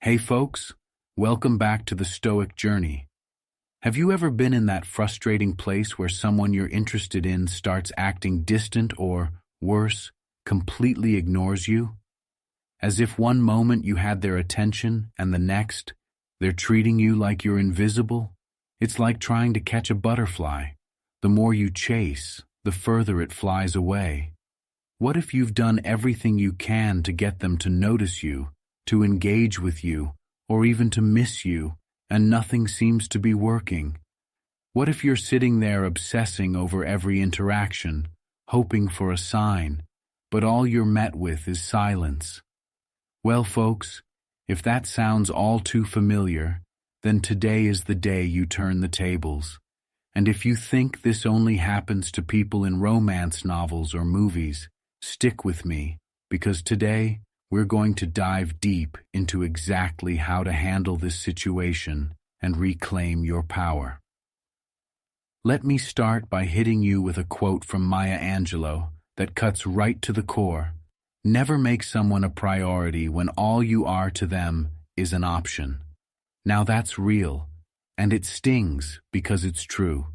Hey folks, welcome back to the Stoic journey. Have you ever been in that frustrating place where someone you're interested in starts acting distant or, worse, completely ignores you? As if one moment you had their attention and the next, they're treating you like you're invisible? It's like trying to catch a butterfly. The more you chase, the further it flies away. What if you've done everything you can to get them to notice you, to engage with you, or even to miss you, and nothing seems to be working? What if you're sitting there obsessing over every interaction, hoping for a sign, but all you're met with is silence? Well, folks, if that sounds all too familiar, then today is the day you turn the tables. And if you think this only happens to people in romance novels or movies, stick with me, because today, we're going to dive deep into exactly how to handle this situation and reclaim your power. Let me start by hitting you with a quote from Maya Angelou that cuts right to the core. Never make someone a priority when all you are to them is an option. Now that's real, and it stings because it's true.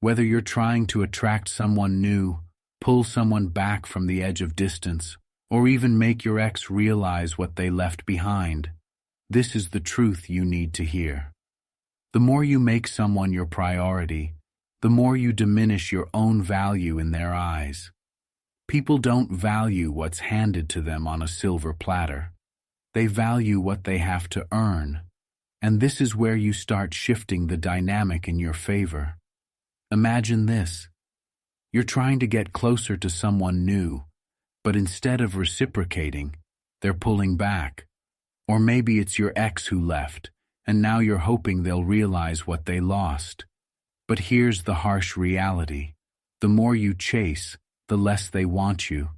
Whether you're trying to attract someone new, pull someone back from the edge of distance, or even make your ex realize what they left behind, this is the truth you need to hear. The more you make someone your priority, the more you diminish your own value in their eyes. People don't value what's handed to them on a silver platter. They value what they have to earn, and this is where you start shifting the dynamic in your favor. Imagine this. You're trying to get closer to someone new, but instead of reciprocating, they're pulling back. Or maybe it's your ex who left, and now you're hoping they'll realize what they lost. But here's the harsh reality. The more you chase, the less they want you.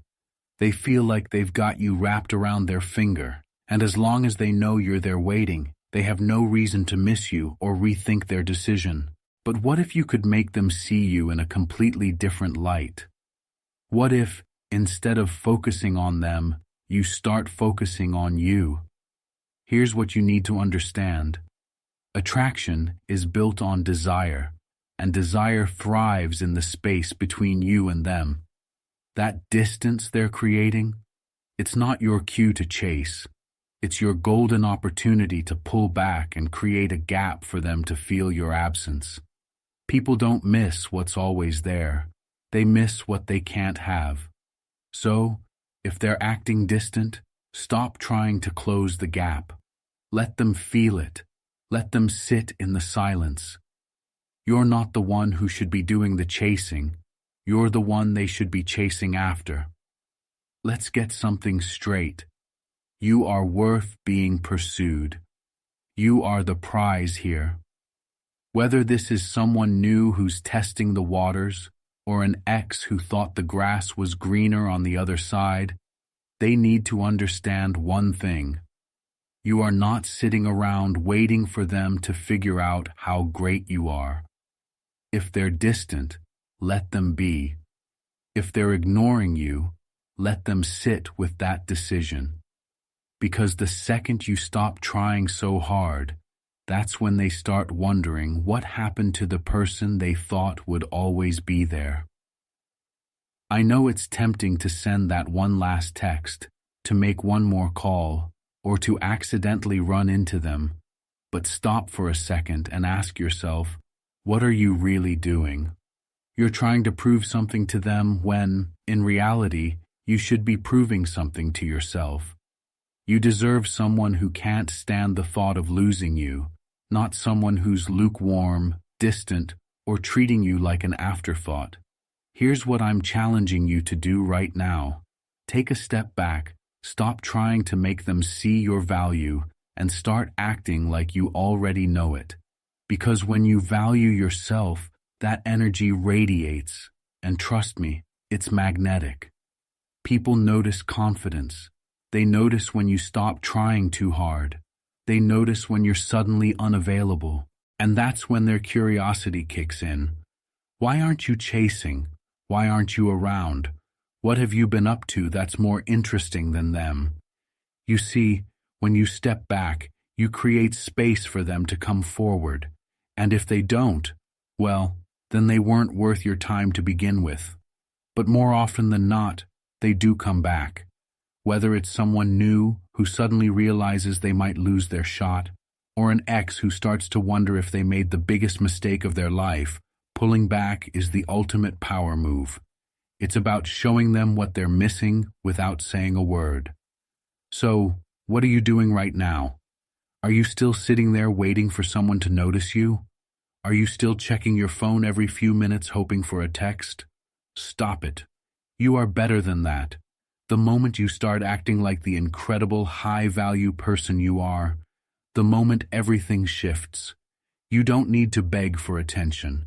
They feel like they've got you wrapped around their finger, and as long as they know you're there waiting, they have no reason to miss you or rethink their decision. But what if you could make them see you in a completely different light? What if, instead of focusing on them, you start focusing on you? Here's what you need to understand. Attraction is built on desire, and desire thrives in the space between you and them. That distance they're creating, it's not your cue to chase. It's your golden opportunity to pull back and create a gap for them to feel your absence. People don't miss what's always there. They miss what they can't have. So, if they're acting distant, stop trying to close the gap. Let them feel it. Let them sit in the silence. You're not the one who should be doing the chasing. You're the one they should be chasing after. Let's get something straight. You are worth being pursued. You are the prize here. Whether this is someone new who's testing the waters, or an ex who thought the grass was greener on the other side, they need to understand one thing. You are not sitting around waiting for them to figure out how great you are. If they're distant, let them be. If they're ignoring you, let them sit with that decision. Because the second you stop trying so hard, that's when they start wondering what happened to the person they thought would always be there. I know it's tempting to send that one last text, to make one more call, or to accidentally run into them, but stop for a second and ask yourself, what are you really doing? You're trying to prove something to them when, in reality, you should be proving something to yourself. You deserve someone who can't stand the thought of losing you, not someone who's lukewarm, distant, or treating you like an afterthought. Here's what I'm challenging you to do right now. Take a step back, stop trying to make them see your value, and start acting like you already know it. Because when you value yourself, that energy radiates, and trust me, it's magnetic. People notice confidence. They notice when you stop trying too hard. They notice when you're suddenly unavailable, and that's when their curiosity kicks in. Why aren't you chasing? Why aren't you around? What have you been up to that's more interesting than them? You see, when you step back, You create space for them to come forward. And if they don't, well, then they weren't worth your time to begin with. But more often than not, they do come back. Whether it's someone new who suddenly realizes they might lose their shot, or an ex who starts to wonder if they made the biggest mistake of their life, pulling back is the ultimate power move. It's about showing them what they're missing without saying a word. So, what are you doing right now? Are you still sitting there waiting for someone to notice you? Are you still checking your phone every few minutes hoping for a text? Stop it. You are better than that. The moment you start acting like the incredible, high-value person you are, the moment everything shifts. You don't need to beg for attention.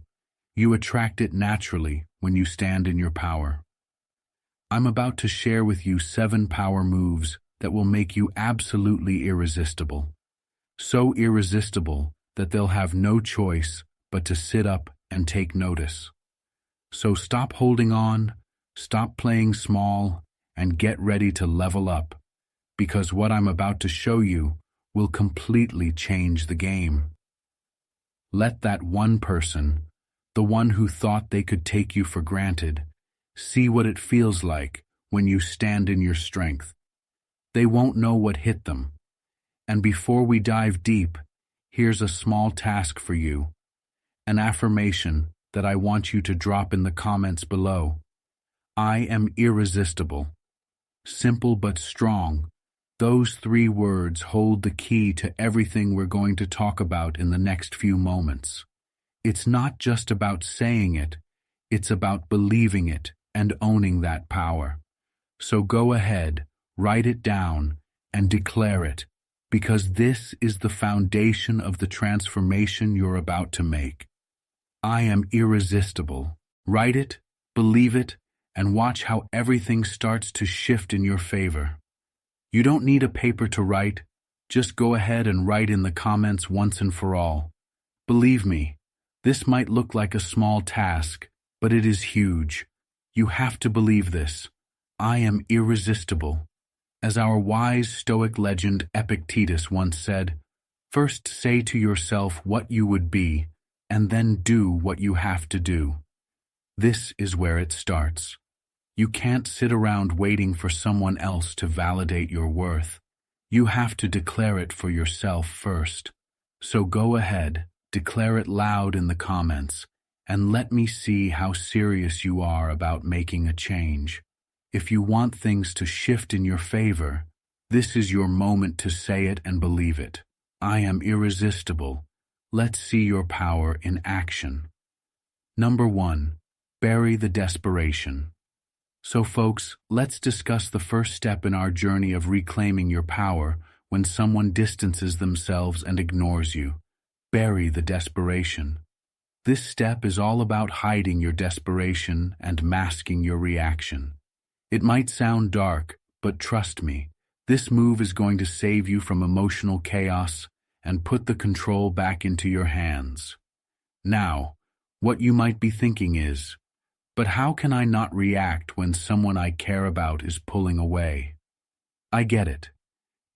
You attract it naturally when you stand in your power. I'm about to share with you 7 power moves that will make you absolutely irresistible. So irresistible that they'll have no choice but to sit up and take notice. So stop holding on, stop playing small, and get ready to level up, because what I'm about to show you will completely change the game. Let that one person, the one who thought they could take you for granted, see what it feels like when you stand in your strength. They won't know what hit them. And before we dive deep, here's a small task for you, an affirmation that I want you to drop in the comments below. I am irresistible. Simple but strong. Those 3 words hold the key to everything we're going to talk about in the next few moments. It's not just about saying it, it's about believing it and owning that power. So go ahead, write it down, and declare it, because this is the foundation of the transformation you're about to make. I am irresistible. Write it, believe it, and watch how everything starts to shift in your favor. You don't need a paper to write, just go ahead and write in the comments once and for all. Believe me, this might look like a small task, but it is huge. You have to believe this. I am irresistible. As our wise Stoic legend Epictetus once said, first say to yourself what you would be, and then do what you have to do. This is where it starts. You can't sit around waiting for someone else to validate your worth. You have to declare it for yourself first. So go ahead, declare it loud in the comments, and let me see how serious you are about making a change. If you want things to shift in your favor, this is your moment to say it and believe it. I am irresistible. Let's see your power in action. Number 1. Bury the desperation. So folks, let's discuss the first step in our journey of reclaiming your power when someone distances themselves and ignores you. Bury the desperation. This step is all about hiding your desperation and masking your reaction. It might sound dark, but trust me, this move is going to save you from emotional chaos and put the control back into your hands. Now, what you might be thinking is, but how can I not react when someone I care about is pulling away? I get it.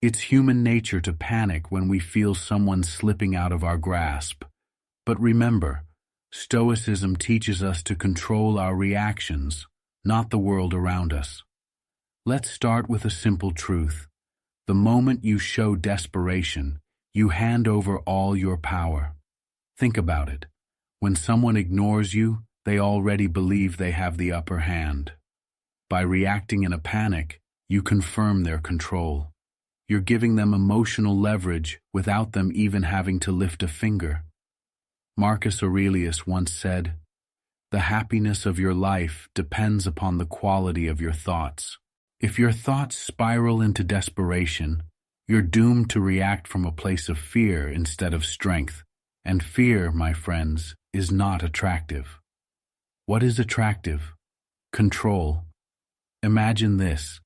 It's human nature to panic when we feel someone slipping out of our grasp. But remember, Stoicism teaches us to control our reactions, not the world around us. Let's start with a simple truth. The moment you show desperation, you hand over all your power. Think about it. When someone ignores you, they already believe they have the upper hand. By reacting in a panic, you confirm their control. You're giving them emotional leverage without them even having to lift a finger. Marcus Aurelius once said, "The happiness of your life depends upon the quality of your thoughts." If your thoughts spiral into desperation, you're doomed to react from a place of fear instead of strength. And fear, my friends, is not attractive. What is attractive? Control. Imagine this.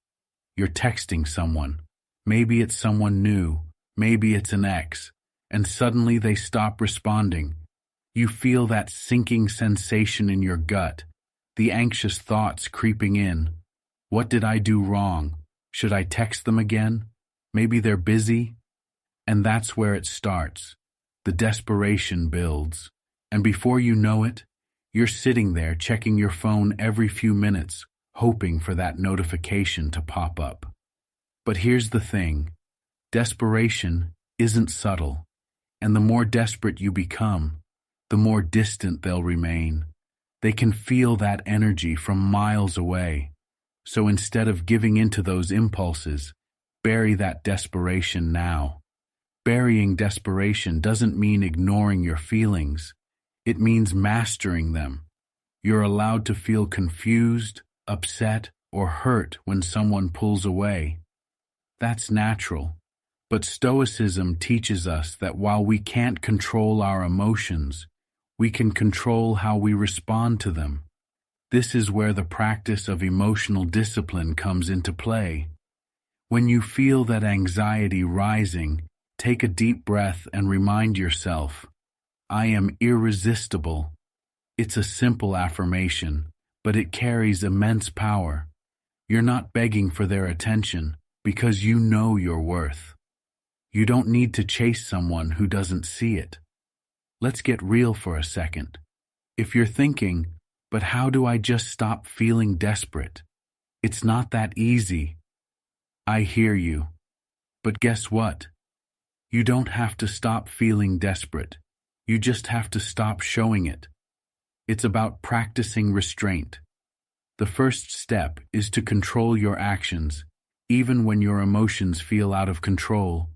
You're texting someone. Maybe it's someone new. Maybe it's an ex. And suddenly they stop responding. You feel that sinking sensation in your gut, the anxious thoughts creeping in. What did I do wrong? Should I text them again? Maybe they're busy. And that's where it starts. The desperation builds. And before you know it, you're sitting there checking your phone every few minutes, hoping for that notification to pop up. But here's the thing. Desperation isn't subtle. And the more desperate you become, the more distant they'll remain. They can feel that energy from miles away. So instead of giving into those impulses, bury that desperation now. Burying desperation doesn't mean ignoring your feelings. It means mastering them. You're allowed to feel confused, upset, or hurt when someone pulls away. That's natural. But Stoicism teaches us that while we can't control our emotions, we can control how we respond to them. This is where the practice of emotional discipline comes into play. When you feel that anxiety rising, take a deep breath and remind yourself, I am irresistible. It's a simple affirmation, but it carries immense power. You're not begging for their attention because you know your worth. You don't need to chase someone who doesn't see it. Let's get real for a second. If you're thinking, but how do I just stop feeling desperate? It's not that easy. I hear you. But guess what? You don't have to stop feeling desperate. You just have to stop showing it. It's about practicing restraint. The first step is to control your actions, even when your emotions feel out of control.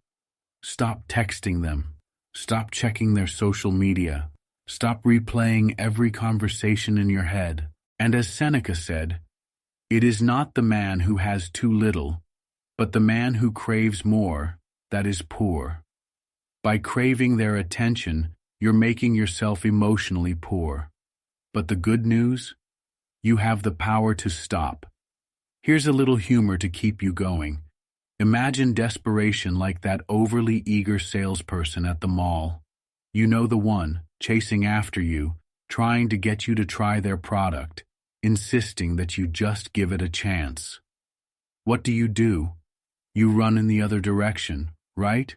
Stop texting them. Stop checking their social media. Stop replaying every conversation in your head. And as Seneca said, it is not the man who has too little, but the man who craves more that is poor. By craving their attention, you're making yourself emotionally poor. But the good news? You have the power to stop. Here's a little humor to keep you going. Imagine desperation like that overly eager salesperson at the mall. You know the one, chasing after you, trying to get you to try their product, insisting that you just give it a chance. What do? You run in the other direction, right?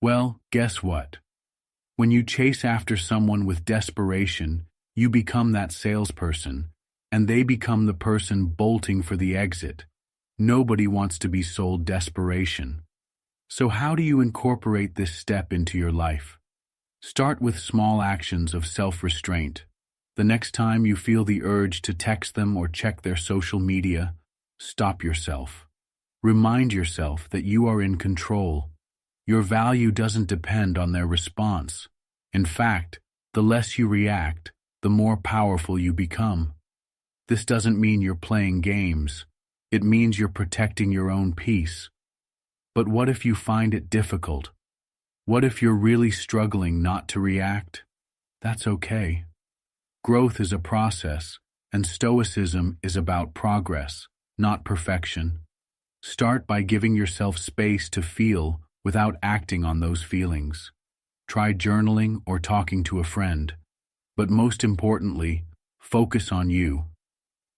Well, guess what? When you chase after someone with desperation, you become that salesperson, and they become the person bolting for the exit. Nobody wants to be sold desperation. So how do you incorporate this step into your life? Start with small actions of self-restraint. The next time you feel the urge to text them or check their social media, stop yourself. Remind yourself that you are in control. Your value doesn't depend on their response. In fact, the less you react, the more powerful you become. This doesn't mean you're playing games. It means you're protecting your own peace. But what if you find it difficult? What if you're really struggling not to react? That's okay. Growth is a process, and Stoicism is about progress, not perfection. Start by giving yourself space to feel without acting on those feelings. Try journaling or talking to a friend. But most importantly, focus on you.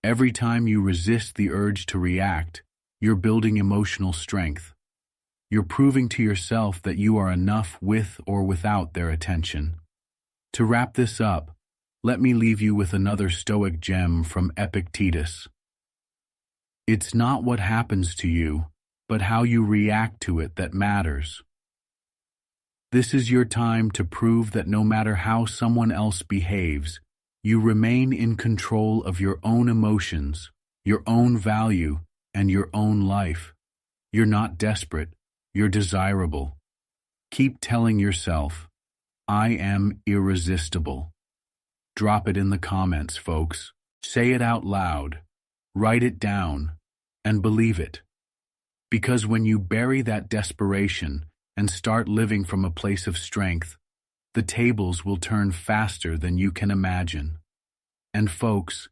Every time you resist the urge to react, you're building emotional strength. You're proving to yourself that you are enough with or without their attention. To wrap this up, let me leave you with another Stoic gem from Epictetus. It's not what happens to you, but how you react to it that matters. This is your time to prove that no matter how someone else behaves, you remain in control of your own emotions, your own value, and your own life. You're not desperate, you're desirable. Keep telling yourself, I am irresistible. Drop it in the comments, folks. Say it out loud. Write it down. And believe it. Because when you bury that desperation and start living from a place of strength, the tables will turn faster than you can imagine. And folks,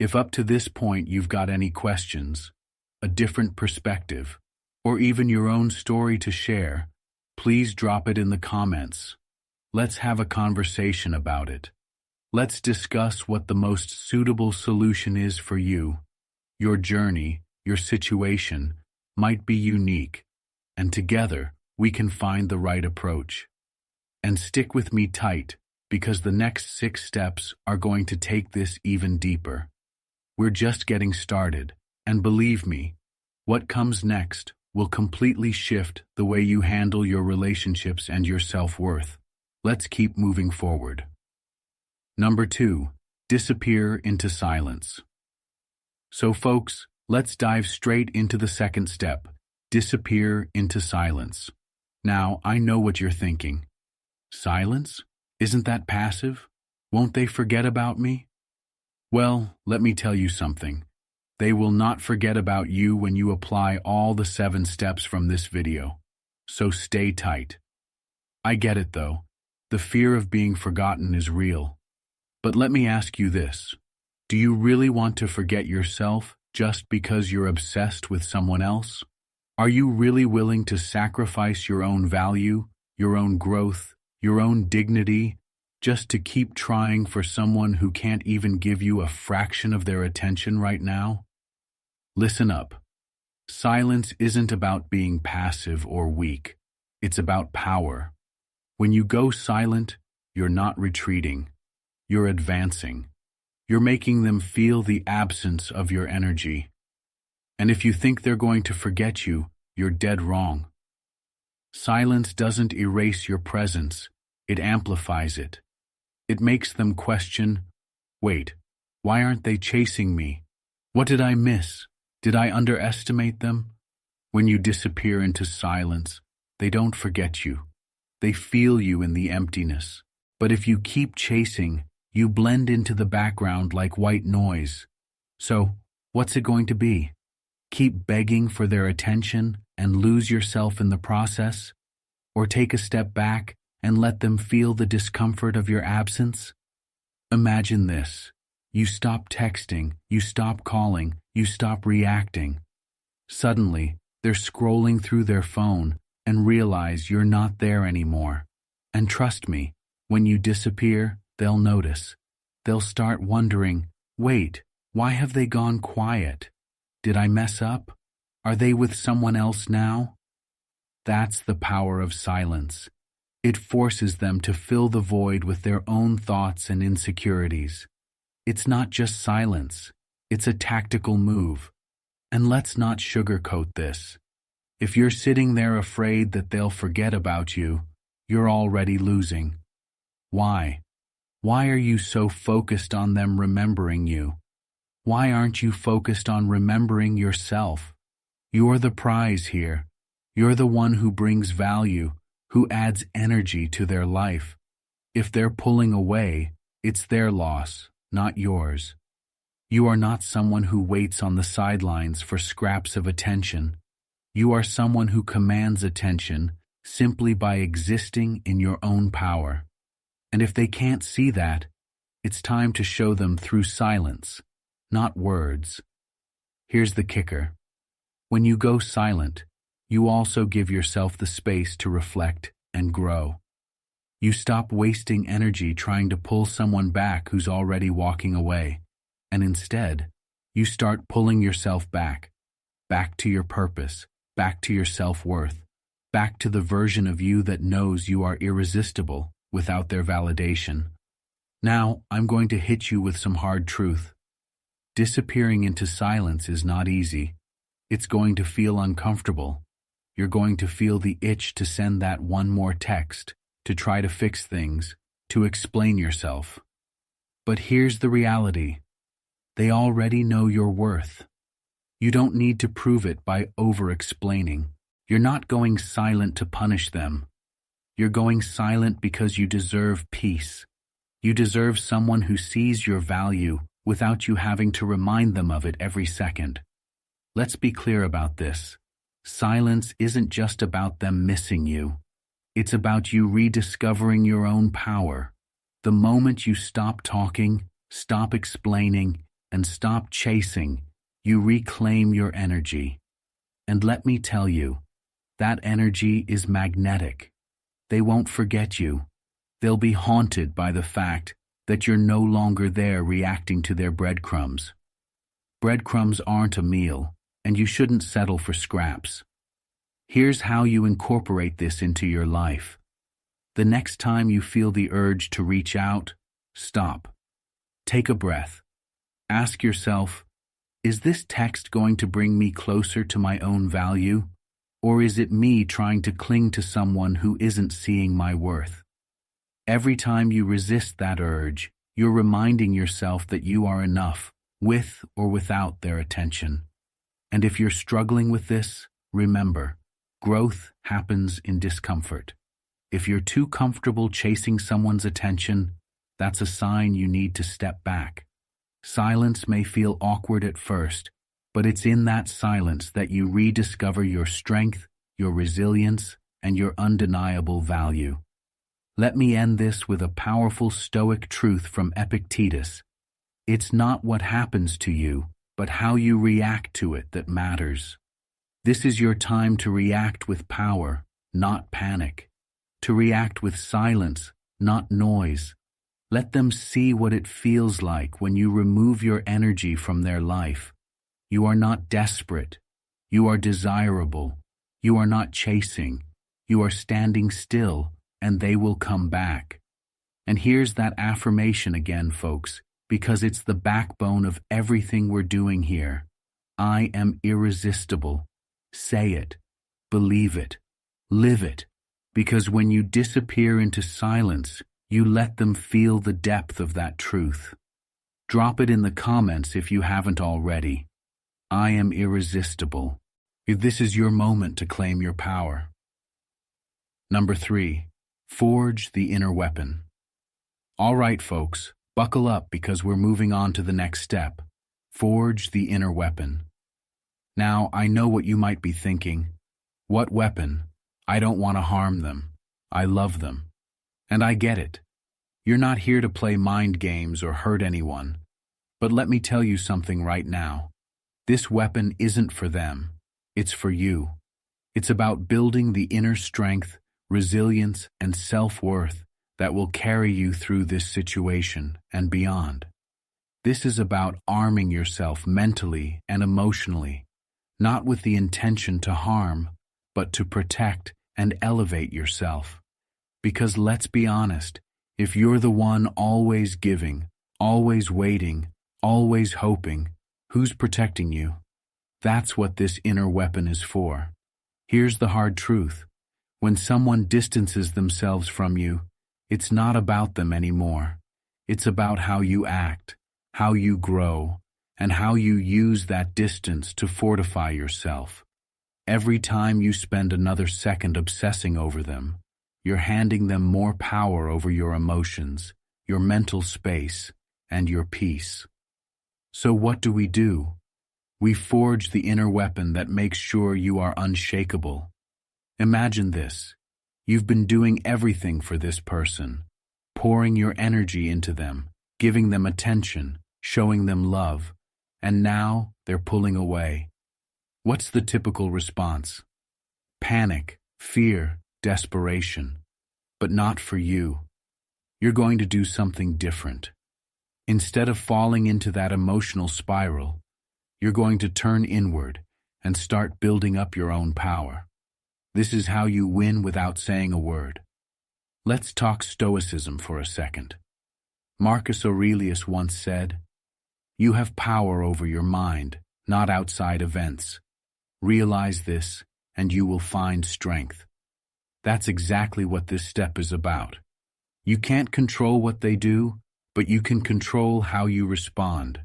if up to this point you've got any questions, a different perspective, or even your own story to share, please drop it in the comments. Let's have a conversation about it. Let's discuss what the most suitable solution is for you. Your journey, your situation, might be unique, and together we can find the right approach. And stick with me tight, because the next 6 steps are going to take this even deeper. We're just getting started, and believe me, what comes next will completely shift the way you handle your relationships and your self-worth. Let's keep moving forward. Number 2, disappear into silence. So folks, let's dive straight into the second step, disappear into silence. Now, I know what you're thinking. Silence? Isn't that passive? Won't they forget about me? Well, let me tell you something. They will not forget about you when you apply all the 7 steps from this video. So stay tight. I get it though. The fear of being forgotten is real. But let me ask you this. Do you really want to forget yourself just because you're obsessed with someone else? Are you really willing to sacrifice your own value, your own growth, your own dignity, just to keep trying for someone who can't even give you a fraction of their attention right now? Listen up. Silence isn't about being passive or weak. It's about power. When you go silent, you're not retreating. You're advancing. You're making them feel the absence of your energy. And if you think they're going to forget you, you're dead wrong. Silence doesn't erase your presence, it amplifies it. It makes them question, wait, why aren't they chasing me? What did I miss? Did I underestimate them? When you disappear into silence, they don't forget you. They feel you in the emptiness. But if you keep chasing, you blend into the background like white noise. So, what's it going to be? Keep begging for their attention and lose yourself in the process? Or take a step back and let them feel the discomfort of your absence? Imagine this. You stop texting, you stop calling, you stop reacting. Suddenly, they're scrolling through their phone and realize you're not there anymore. And trust me, when you disappear, they'll notice. They'll start wondering, wait, why have they gone quiet? Did I mess up? Are they with someone else now? That's the power of silence. It forces them to fill the void with their own thoughts and insecurities. It's not just silence, it's a tactical move. And let's not sugarcoat this. If you're sitting there afraid that they'll forget about you, you're already losing. Why? Why are you so focused on them remembering you? Why aren't you focused on remembering yourself? You're the prize here. You're the one who brings value, who adds energy to their life. If they're pulling away, it's their loss, not yours. You are not someone who waits on the sidelines for scraps of attention. You are someone who commands attention simply by existing in your own power. And if they can't see that, it's time to show them through silence, not words. Here's the kicker. When you go silent, you also give yourself the space to reflect and grow. You stop wasting energy trying to pull someone back who's already walking away, and instead, you start pulling yourself back to your purpose, back to your self-worth, back to the version of you that knows you are irresistible without their validation. Now, I'm going to hit you with some hard truth. Disappearing into silence is not easy. It's going to feel uncomfortable. You're going to feel the itch to send that one more text, to try to fix things, to explain yourself. But here's the reality. They already know your worth. You don't need to prove it by over-explaining. You're not going silent to punish them. You're going silent because you deserve peace. You deserve someone who sees your value without you having to remind them of it every second. Let's be clear about this. Silence isn't just about them missing you. It's about you rediscovering your own power. The moment you stop talking, stop explaining, and stop chasing, you reclaim your energy. And let me tell you, that energy is magnetic. They won't forget you. They'll be haunted by the fact that you're no longer there reacting to their breadcrumbs. Breadcrumbs aren't a meal, and you shouldn't settle for scraps. Here's how you incorporate this into your life. The next time you feel the urge to reach out, stop. Take a breath. Ask yourself, is this text going to bring me closer to my own value? Or is it me trying to cling to someone who isn't seeing my worth? Every time you resist that urge, you're reminding yourself that you are enough, with or without their attention. And if you're struggling with this, remember, growth happens in discomfort. If you're too comfortable chasing someone's attention, that's a sign you need to step back. Silence may feel awkward at first, but it's in that silence that you rediscover your strength, your resilience, and your undeniable value. Let me end this with a powerful Stoic truth from Epictetus. It's not what happens to you, but how you react to it that matters. This is your time to react with power, not panic. To react with silence, not noise. Let them see what it feels like when you remove your energy from their life. You are not desperate. You are desirable. You are not chasing. You are standing still, and they will come back. And here's that affirmation again, folks, because it's the backbone of everything we're doing here. I am irresistible. Say it. Believe it. Live it. Because when you disappear into silence, you let them feel the depth of that truth. Drop it in the comments if you haven't already. I am irresistible. This is your moment to claim your power. Number 3. Forge the inner weapon. All right, folks, buckle up because we're moving on to the next step. Forge the inner weapon. Now, I know what you might be thinking. What weapon? I don't want to harm them. I love them. And I get it. You're not here to play mind games or hurt anyone. But let me tell you something right now. This weapon isn't for them. It's for you. It's about building the inner strength, resilience, and self-worth that will carry you through this situation and beyond. This is about arming yourself mentally and emotionally, not with the intention to harm, but to protect and elevate yourself. Because let's be honest, if you're the one always giving, always waiting, always hoping, who's protecting you? That's what this inner weapon is for. Here's the hard truth. When someone distances themselves from you, it's not about them anymore. It's about how you act, how you grow, and how you use that distance to fortify yourself. Every time you spend another second obsessing over them, you're handing them more power over your emotions, your mental space, and your peace. So what do? We forge the inner weapon that makes sure you are unshakable. Imagine this. You've been doing everything for this person, pouring your energy into them, giving them attention, showing them love, and now they're pulling away. What's the typical response? Panic, fear, desperation. But not for you. You're going to do something different. Instead of falling into that emotional spiral, you're going to turn inward and start building up your own power. This is how you win without saying a word. Let's talk Stoicism for a second. Marcus Aurelius once said, "You have power over your mind, not outside events. Realize this, and you will find strength." That's exactly what this step is about. You can't control what they do, but you can control how you respond.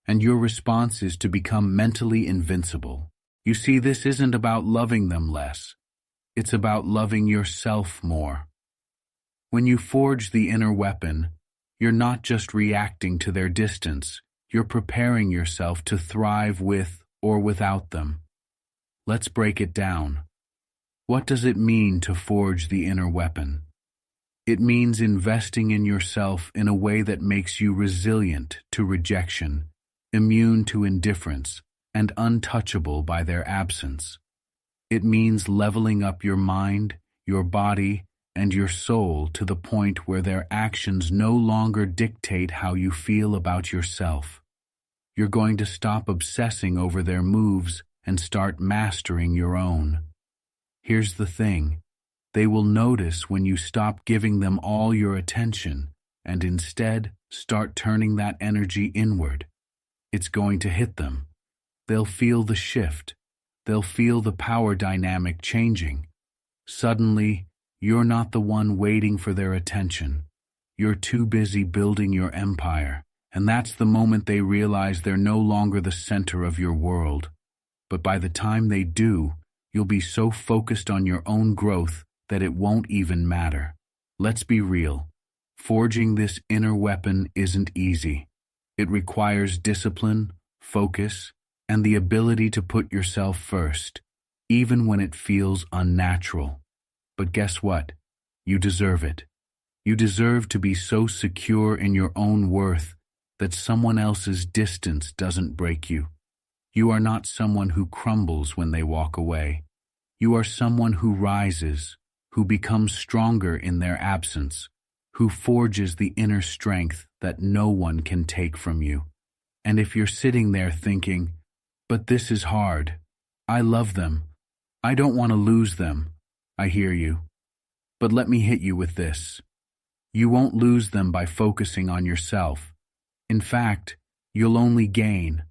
And your response is to become mentally invincible. You see, this isn't about loving them less. It's about loving yourself more. When you forge the inner weapon, you're not just reacting to their distance, you're preparing yourself to thrive with or without them. Let's break it down. What does it mean to forge the inner weapon? It means investing in yourself in a way that makes you resilient to rejection, immune to indifference, and untouchable by their absence. It means leveling up your mind, your body, and your soul to the point where their actions no longer dictate how you feel about yourself. You're going to stop obsessing over their moves and start mastering your own. Here's the thing. They will notice when you stop giving them all your attention and instead start turning that energy inward. It's going to hit them. They'll feel the shift. They'll feel the power dynamic changing. Suddenly, you're not the one waiting for their attention. You're too busy building your empire, and that's the moment they realize they're no longer the center of your world. But by the time they do, you'll be so focused on your own growth that it won't even matter. Let's be real. Forging this inner weapon isn't easy. It requires discipline, focus, and the ability to put yourself first, even when it feels unnatural. But guess what? You deserve it. You deserve to be so secure in your own worth that someone else's distance doesn't break you. You are not someone who crumbles when they walk away. You are someone who rises, who becomes stronger in their absence, who forges the inner strength that no one can take from you. And if you're sitting there thinking, "But this is hard. I love them. I don't want to lose them," I hear you. But let me hit you with this. You won't lose them by focusing on yourself. In fact, you'll only gain,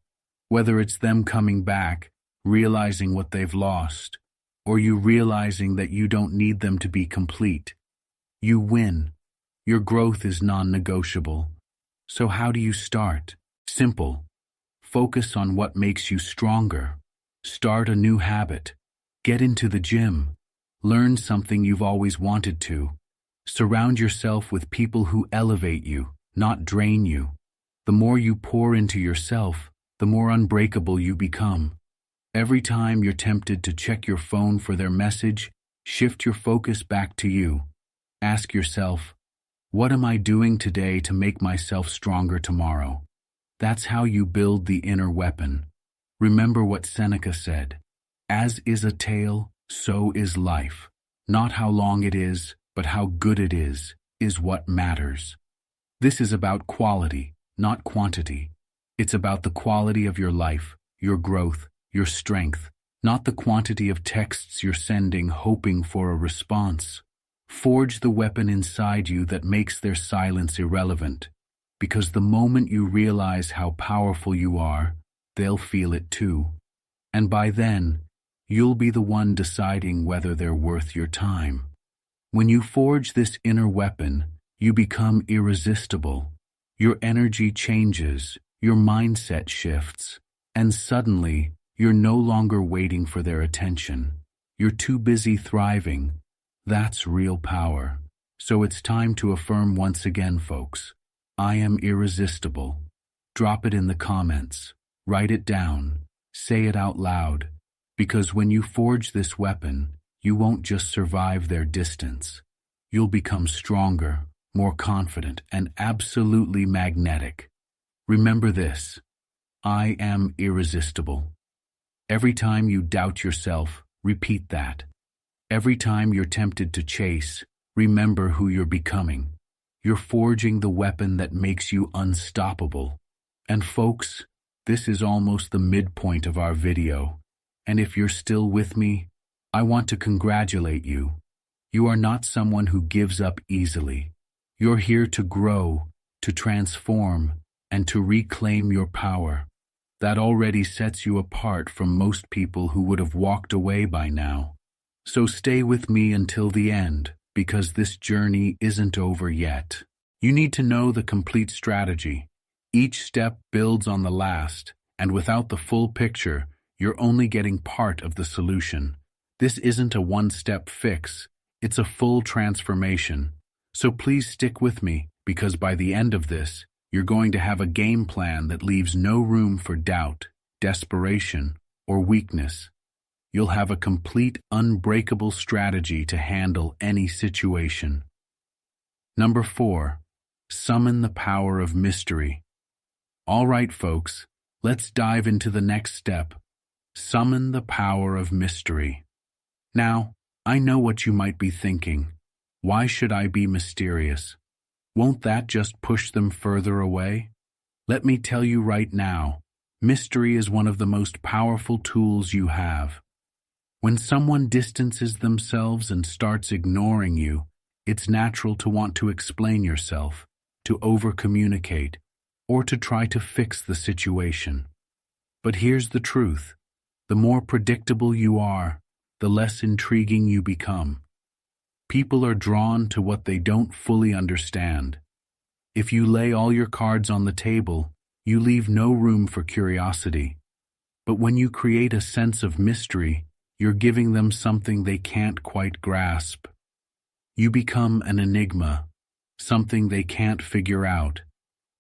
whether it's them coming back, realizing what they've lost, or you realizing that you don't need them to be complete. You win. Your growth is non-negotiable. So how do you start? Simple. Focus on what makes you stronger. Start a new habit. Get into the gym. Learn something you've always wanted to. Surround yourself with people who elevate you, not drain you. The more you pour into yourself, the more unbreakable you become. Every time you're tempted to check your phone for their message, shift your focus back to you. Ask yourself, what am I doing today to make myself stronger tomorrow? That's how you build the inner weapon. Remember what Seneca said, "As is a tale, so is life. Not how long it is, but how good it is what matters." This is about quality, not quantity. It's about the quality of your life, your growth, your strength, not the quantity of texts you're sending hoping for a response. Forge the weapon inside you that makes their silence irrelevant. Because the moment you realize how powerful you are, they'll feel it too. And by then, you'll be the one deciding whether they're worth your time. When you forge this inner weapon, you become irresistible. Your energy changes, your mindset shifts, and suddenly, you're no longer waiting for their attention. You're too busy thriving. That's real power. So it's time to affirm once again, folks. I am irresistible. Drop it in the comments. Write it down. Say it out loud. Because when you forge this weapon, you won't just survive their distance. You'll become stronger, more confident, and absolutely magnetic. Remember this. I am irresistible. Every time you doubt yourself, repeat that. Every time you're tempted to chase, remember who you're becoming. You're forging the weapon that makes you unstoppable. And folks, this is almost the midpoint of our video. And if you're still with me, I want to congratulate you. You are not someone who gives up easily. You're here to grow, to transform, and to reclaim your power. That already sets you apart from most people who would have walked away by now. So stay with me until the end, because this journey isn't over yet. You need to know the complete strategy. Each step builds on the last, and without the full picture, you're only getting part of the solution. This isn't a one-step fix, it's a full transformation. So please stick with me, because by the end of this, you're going to have a game plan that leaves no room for doubt, desperation, or weakness. You'll have a complete, unbreakable strategy to handle any situation. Number 4, summon the power of mystery. All right, folks, let's dive into the next step. Summon the power of mystery. Now, I know what you might be thinking. Why should I be mysterious? Won't that just push them further away? Let me tell you right now, mystery is one of the most powerful tools you have. When someone distances themselves and starts ignoring you, it's natural to want to explain yourself, to over-communicate, or to try to fix the situation. But here's the truth. The more predictable you are, the less intriguing you become. People are drawn to what they don't fully understand. If you lay all your cards on the table, you leave no room for curiosity. But when you create a sense of mystery, you're giving them something they can't quite grasp. You become an enigma, something they can't figure out,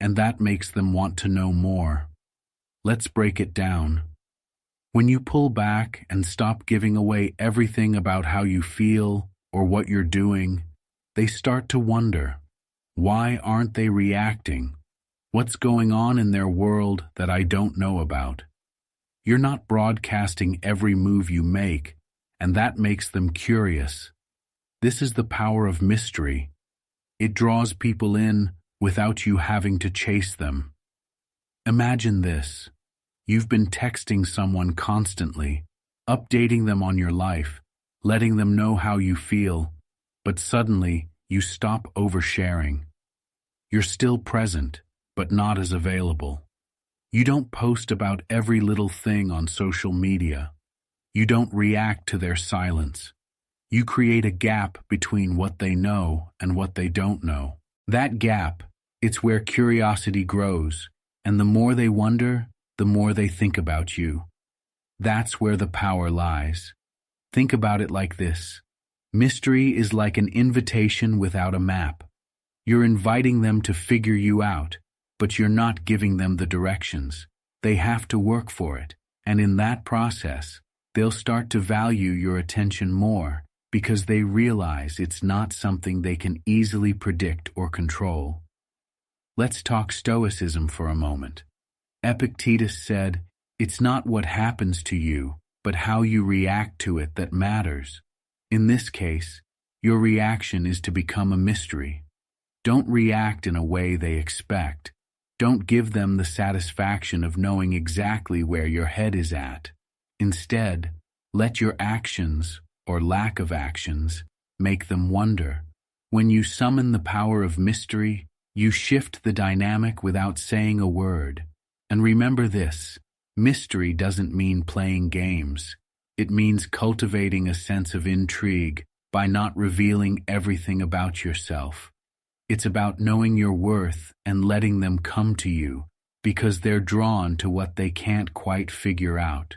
and that makes them want to know more. Let's break it down. When you pull back and stop giving away everything about how you feel or what you're doing, they start to wonder, why aren't they reacting? What's going on in their world that I don't know about? You're not broadcasting every move you make, and that makes them curious. This is the power of mystery. It draws people in without you having to chase them. Imagine this. You've been texting someone constantly, updating them on your life, letting them know how you feel, but suddenly you stop oversharing. You're still present, but not as available. You don't post about every little thing on social media. You don't react to their silence. You create a gap between what they know and what they don't know. That gap, it's where curiosity grows, and the more they wonder, the more they think about you. That's where the power lies. Think about it like this. Mystery is like an invitation without a map. You're inviting them to figure you out, but you're not giving them the directions. They have to work for it, and in that process, they'll start to value your attention more because they realize it's not something they can easily predict or control. Let's talk Stoicism for a moment. Epictetus said, "It's not what happens to you, but how you react to it that matters." In this case, your reaction is to become a mystery. Don't react in a way they expect. Don't give them the satisfaction of knowing exactly where your head is at. Instead, let your actions, or lack of actions, make them wonder. When you summon the power of mystery, you shift the dynamic without saying a word. And remember this, mystery doesn't mean playing games. It means cultivating a sense of intrigue by not revealing everything about yourself. It's about knowing your worth and letting them come to you because they're drawn to what they can't quite figure out.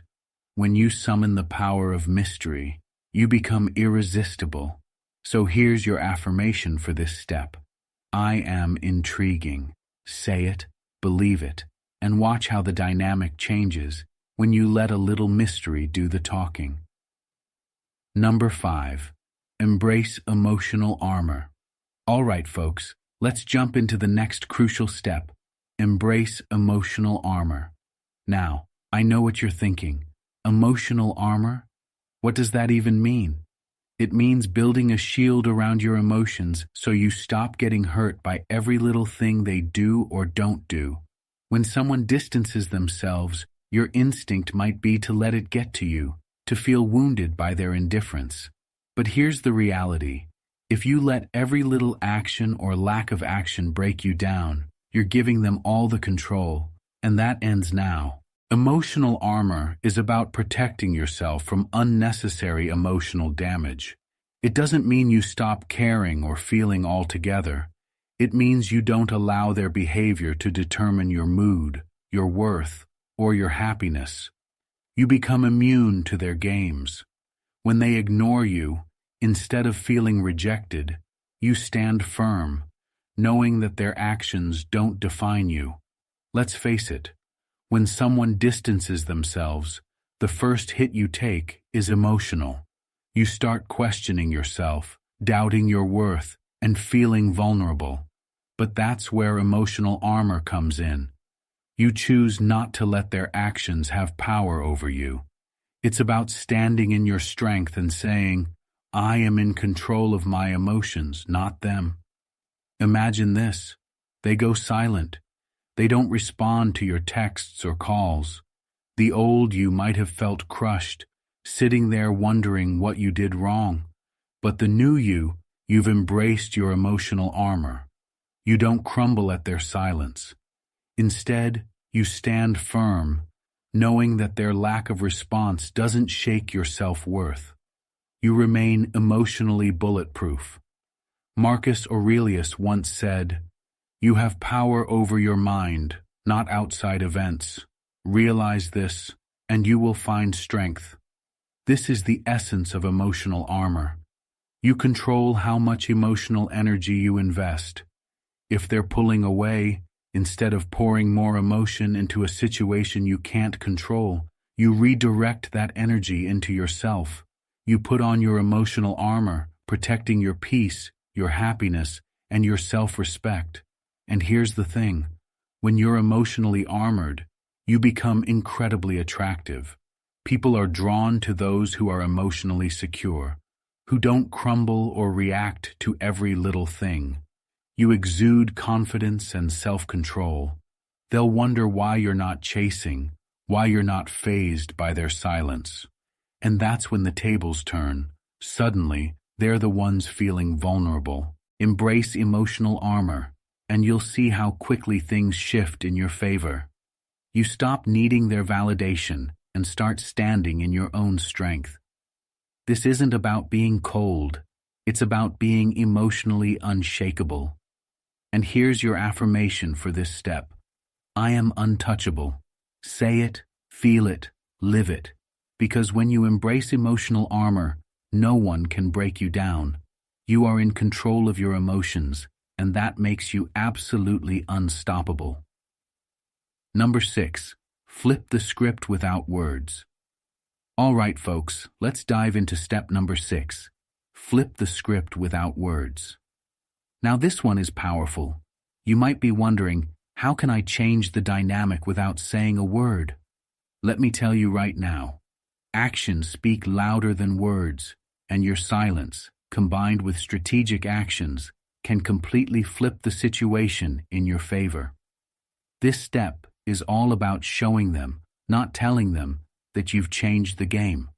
When you summon the power of mystery, you become irresistible. So here's your affirmation for this step. I am intriguing. Say it, believe it, and watch how the dynamic changes when you let a little mystery do the talking. Number 5. Embrace emotional armor. All right, folks, let's jump into the next crucial step. Embrace emotional armor. Now, I know what you're thinking. Emotional armor? What does that even mean? It means building a shield around your emotions so you stop getting hurt by every little thing they do or don't do. When someone distances themselves, your instinct might be to let it get to you, to feel wounded by their indifference. But here's the reality. If you let every little action or lack of action break you down, you're giving them all the control, and that ends now. Emotional armor is about protecting yourself from unnecessary emotional damage. It doesn't mean you stop caring or feeling altogether. It means you don't allow their behavior to determine your mood, your worth, or your happiness. You become immune to their games. When they ignore you, instead of feeling rejected, you stand firm, knowing that their actions don't define you. Let's face it, when someone distances themselves, the first hit you take is emotional. You start questioning yourself, doubting your worth, and feeling vulnerable. But that's where emotional armor comes in. You choose not to let their actions have power over you. It's about standing in your strength and saying, I am in control of my emotions, not them. Imagine this. They go silent. They don't respond to your texts or calls. The old you might have felt crushed, sitting there wondering what you did wrong. But the new you, you've embraced your emotional armor. You don't crumble at their silence. Instead, you stand firm, knowing that their lack of response doesn't shake your self-worth. You remain emotionally bulletproof. Marcus Aurelius once said, "You have power over your mind, not outside events. Realize this, and you will find strength." This is the essence of emotional armor. You control how much emotional energy you invest. If they're pulling away, instead of pouring more emotion into a situation you can't control, you redirect that energy into yourself. You put on your emotional armor, protecting your peace, your happiness, and your self-respect. And here's the thing, when you're emotionally armored, you become incredibly attractive. People are drawn to those who are emotionally secure, who don't crumble or react to every little thing. You exude confidence and self-control. They'll wonder why you're not chasing, why you're not fazed by their silence. And that's when the tables turn. Suddenly, they're the ones feeling vulnerable. Embrace emotional armor, and you'll see how quickly things shift in your favor. You stop needing their validation and start standing in your own strength. This isn't about being cold. It's about being emotionally unshakable. And here's your affirmation for this step. I am untouchable. Say it, feel it, live it. Because when you embrace emotional armor, no one can break you down. You are in control of your emotions, and that makes you absolutely unstoppable. Number 6. Flip the script without words. All right, folks, let's dive into step number 6. Flip the script without words. Now this one is powerful. You might be wondering, how can I change the dynamic without saying a word? Let me tell you right now. Actions speak louder than words, and your silence, combined with strategic actions, can completely flip the situation in your favor. This step is all about showing them, not telling them, that you've changed the game.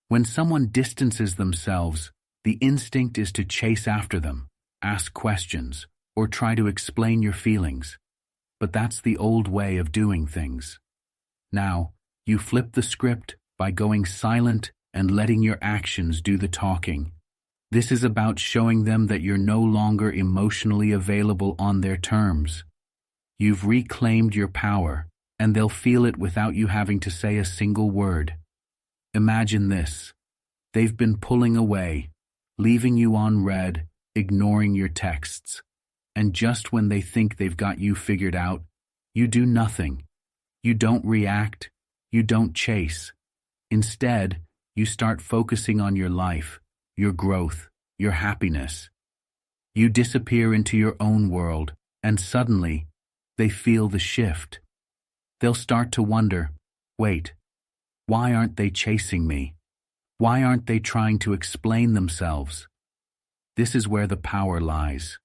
When someone distances themselves, the instinct is to chase after them, ask questions, or try to explain your feelings. But that's the old way of doing things. Now, you flip the script by going silent and letting your actions do the talking. This is about showing them that you're no longer emotionally available on their terms. You've reclaimed your power, and they'll feel it without you having to say a single word. Imagine this. They've been pulling away, leaving you on red, ignoring your texts. And just when they think they've got you figured out, you do nothing. You don't react. You don't chase. Instead, you start focusing on your life, your growth, your happiness. You disappear into your own world, and suddenly, they feel the shift. They'll start to wonder, wait, why aren't they chasing me? Why aren't they trying to explain themselves? This is where the power lies.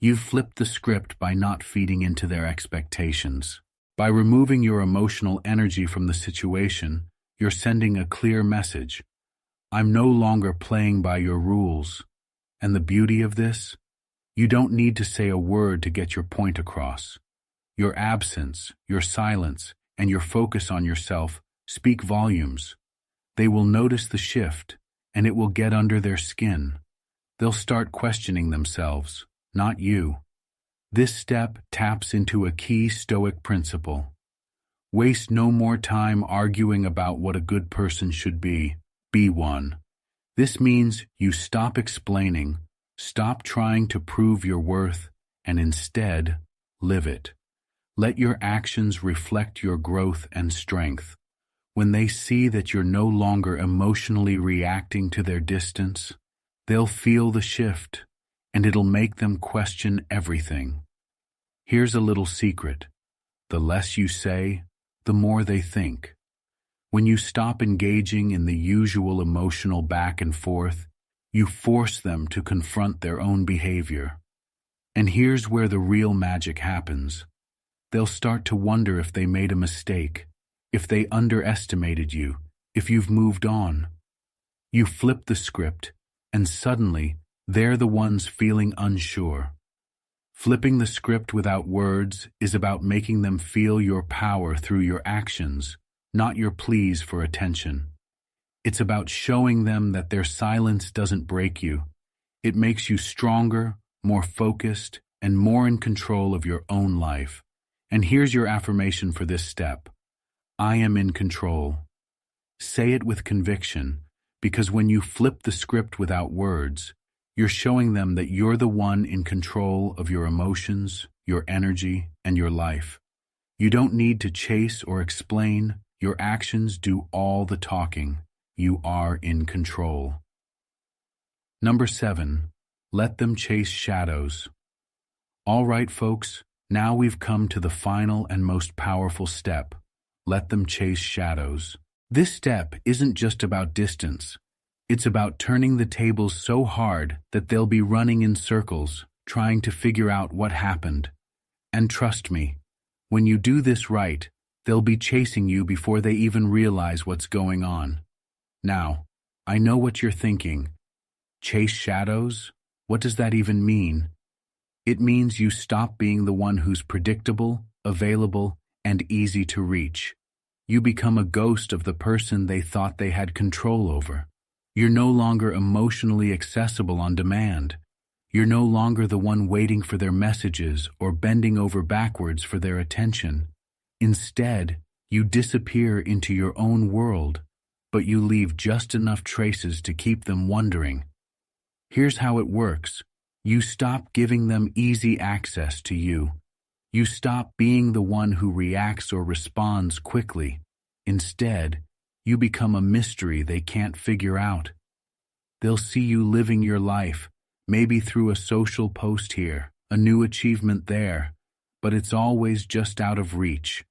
You've flipped the script by not feeding into their expectations. By removing your emotional energy from the situation, you're sending a clear message. I'm no longer playing by your rules. And the beauty of this? You don't need to say a word to get your point across. Your absence, your silence, and your focus on yourself speak volumes. They will notice the shift, and it will get under their skin. They'll start questioning themselves, not you. This step taps into a key Stoic principle. Waste no more time arguing about what a good person should be one. This means you stop explaining, stop trying to prove your worth, and instead, live it. Let your actions reflect your growth and strength. When they see that you're no longer emotionally reacting to their distance, they'll feel the shift, and it'll make them question everything. Here's a little secret. The less you say, the more they think. When you stop engaging in the usual emotional back and forth, you force them to confront their own behavior. And here's where the real magic happens. They'll start to wonder if they made a mistake, if they underestimated you, if you've moved on. You flip the script, and suddenly, they're the ones feeling unsure. Flipping the script without words is about making them feel your power through your actions, not your pleas for attention. It's about showing them that their silence doesn't break you. It makes you stronger, more focused, and more in control of your own life. And here's your affirmation for this step. I am in control. Say it with conviction, because when you flip the script without words, you're showing them that you're the one in control of your emotions, your energy, and your life. You don't need to chase or explain. Your actions do all the talking. You are in control. Number 7, let them chase shadows. All right, folks, now we've come to the final and most powerful step. Let them chase shadows. This step isn't just about distance. It's about turning the tables so hard that they'll be running in circles, trying to figure out what happened. And trust me, when you do this right, they'll be chasing you before they even realize what's going on. Now, I know what you're thinking. Chase shadows? What does that even mean? It means you stop being the one who's predictable, available, and easy to reach. You become a ghost of the person they thought they had control over. You're no longer emotionally accessible on demand. You're no longer the one waiting for their messages or bending over backwards for their attention. Instead, you disappear into your own world, but you leave just enough traces to keep them wondering. Here's how it works. You stop giving them easy access to you. You stop being the one who reacts or responds quickly. Instead, you become a mystery they can't figure out. They'll see you living your life, maybe through a social post here, a new achievement there, but it's always just out of reach.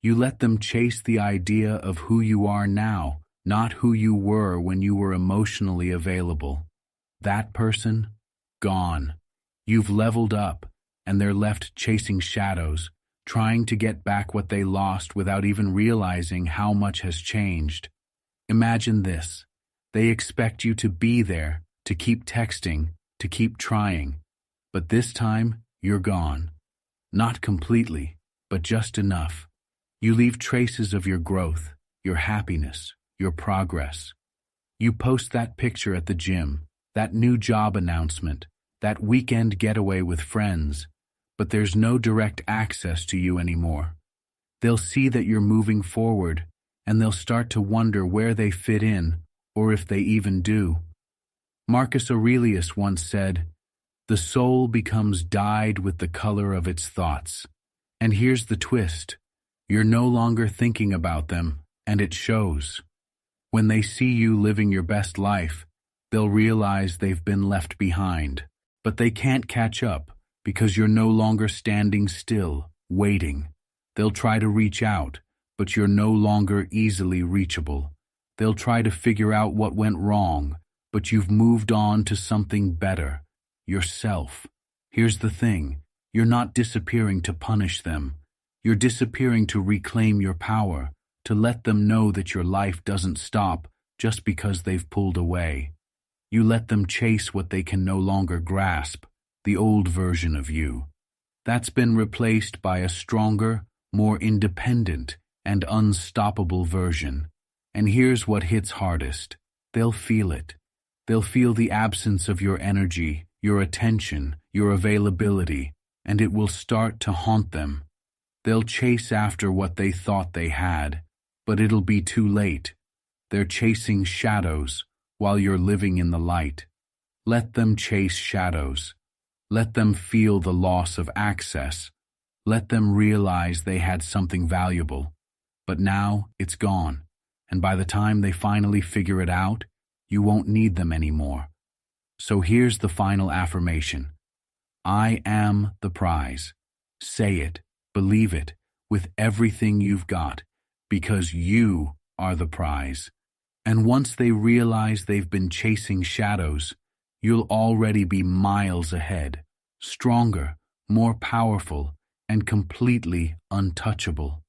You let them chase the idea of who you are now, not who you were when you were emotionally available. That person? Gone. You've leveled up, and they're left chasing shadows, trying to get back what they lost without even realizing how much has changed. Imagine this. They expect you to be there, to keep texting, to keep trying. But this time, you're gone. Not completely, but just enough. You leave traces of your growth, your happiness, your progress. You post that picture at the gym, that new job announcement, that weekend getaway with friends, but there's no direct access to you anymore. They'll see that you're moving forward, and they'll start to wonder where they fit in, or if they even do. Marcus Aurelius once said, "The soul becomes dyed with the color of its thoughts." And here's the twist. You're no longer thinking about them, and it shows. When they see you living your best life, they'll realize they've been left behind. But they can't catch up, because you're no longer standing still, waiting. They'll try to reach out, but you're no longer easily reachable. They'll try to figure out what went wrong, but you've moved on to something better, yourself. Here's the thing, you're not disappearing to punish them. You're disappearing to reclaim your power, to let them know that your life doesn't stop just because they've pulled away. You let them chase what they can no longer grasp, the old version of you. That's been replaced by a stronger, more independent, and unstoppable version. And here's what hits hardest. They'll feel it. They'll feel the absence of your energy, your attention, your availability, and it will start to haunt them. They'll chase after what they thought they had, but it'll be too late. They're chasing shadows while you're living in the light. Let them chase shadows. Let them feel the loss of access. Let them realize they had something valuable. But now it's gone, and by the time they finally figure it out, you won't need them anymore. So here's the final affirmation. I am the prize. Say it, believe it, with everything you've got, because you are the prize. And once they realize they've been chasing shadows, you'll already be miles ahead, stronger, more powerful, and completely untouchable.